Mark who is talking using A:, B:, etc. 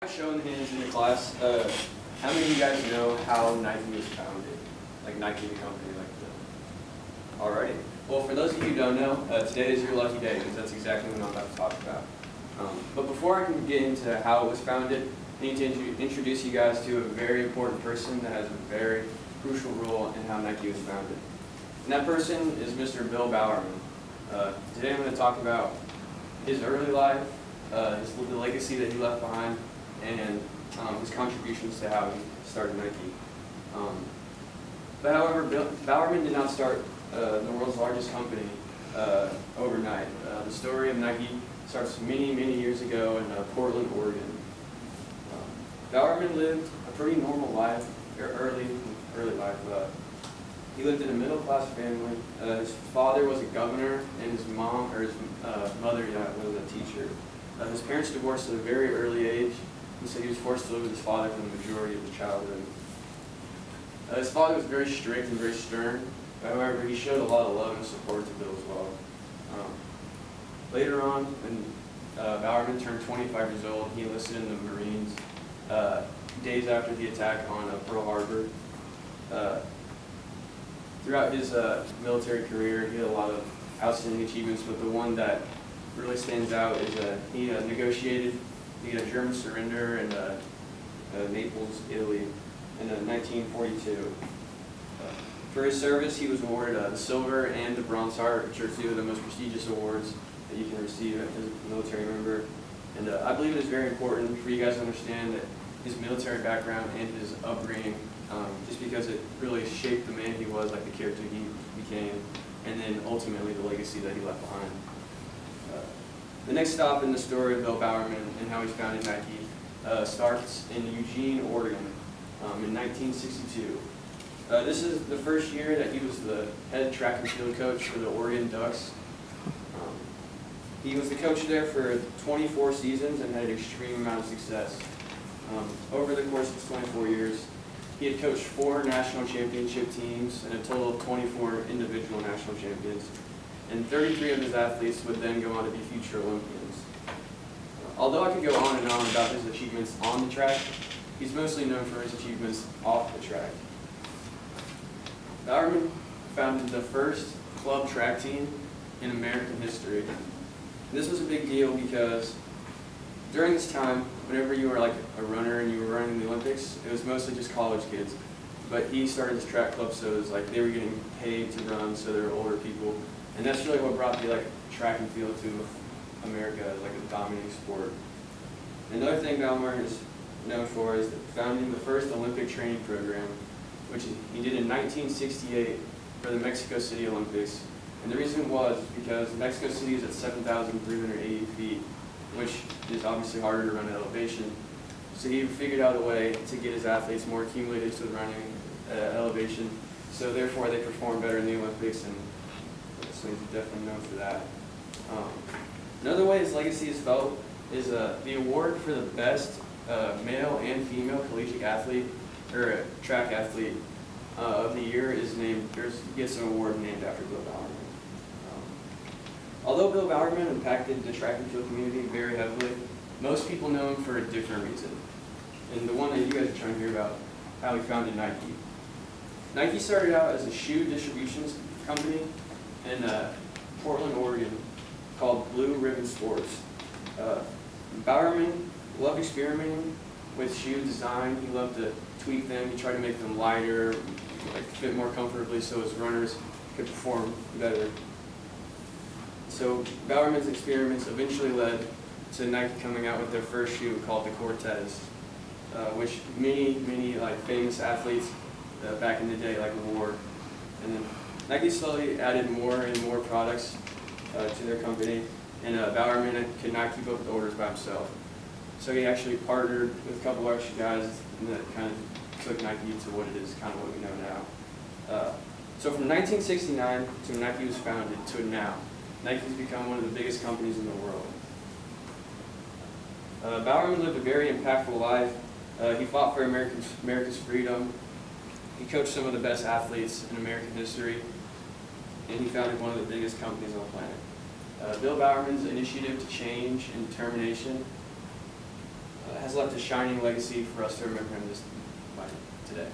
A: Showing hands in the class, how many of you guys know how Nike was founded? Like Nike, the company, like the... Alrighty. Well, for those of you who don't know, today is your lucky day, because that's exactly what I'm about to talk about. But before I can get into how it was founded, I need to introduce you guys to a very important person that has a very crucial role in how Nike was founded. And that person is Mr. Bill Bowerman. Today I'm going to talk about his early life, the legacy that he left behind, and his contributions to how he started Nike. But however, Bowerman did not start the world's largest company overnight. The story of Nike starts many, many years ago in Portland, Oregon. Bowerman lived a pretty normal life, or early life. He lived in a middle-class family. His father was a governor, and his mom, or his mother, was a teacher. His parents divorced at a very early age, and so he was forced to live with his father for the majority of his childhood. His father was very strict and very stern. However, he showed a lot of love and support to Bill as well. Later on, when Bowerman turned 25 years old, he enlisted in the Marines days after the attack on Pearl Harbor. Throughout his military career, he had a lot of outstanding achievements, but the one that really stands out is he negotiated the German surrender in Naples, Italy, in 1942. For his service, he was awarded the Silver and the Bronze Heart, which are two of the most prestigious awards that you can receive as a military member. And I believe it is very important for you guys to understand that his military background and his upbringing, just because it really shaped the man he was, like the character he became, and then ultimately the legacy that he left behind. The next stop in the story of Bill Bowerman and how he founded Nike starts in Eugene, Oregon, in 1962. This is the first year that he was the head track and field coach for the Oregon Ducks. He was the coach there for 24 seasons and had an extreme amount of success. Over the course of his 24 years, he had coached 4 national championship teams and a total of 24 individual national champions. And 33 of his athletes would then go on to be future Olympians. Although I could go on and on about his achievements on the track, he's mostly known for his achievements off the track. Bowerman founded the first club track team in American history. This was a big deal because during this time, whenever you were like a runner and you were running the Olympics, it was mostly just college kids. But he started this track club, so it was like they were getting paid to run, so they were older people. And that's really what brought the track and field to America as like a dominating sport. Another thing Bowerman is known for is founding the first Olympic training program, which he did in 1968 for the Mexico City Olympics. And the reason was because Mexico City is at 7,380 feet, which is obviously harder to run at elevation. So he figured out a way to get his athletes more accumulated to running at elevation. So therefore they performed better in the Olympics, and so he's definitely known for that. Another way his legacy is felt is the award for the best male and female collegiate athlete, or track athlete of the year is named, gets an award named after Bill Bowerman. Although Bill Bowerman impacted the track and field community very heavily, most people know him for a different reason. And the one that you guys are trying to hear about, how he founded Nike. Nike started out as a shoe distribution company in Portland, Oregon, called Blue Ribbon Sports. Bowerman loved experimenting with shoe design. He loved to tweak them. He tried to make them lighter, fit more comfortably so his runners could perform better. So Bowerman's experiments eventually led to Nike coming out with their first shoe called the Cortez, which many famous athletes back in the day wore. And then Nike slowly added more and more products to their company, and Bowerman could not keep up with orders by himself. So he actually partnered with a couple of extra guys, and that kind of took Nike to what it is, kind of what we know now. So from 1969 to when Nike was founded to now, Nike's become one of the biggest companies in the world. Bowerman lived a very impactful life. He fought for America's freedom. He coached some of the best athletes in American history, and he founded one of the biggest companies on the planet. Bill Bowerman's initiative to change and determination has left a shining legacy for us to remember him by today.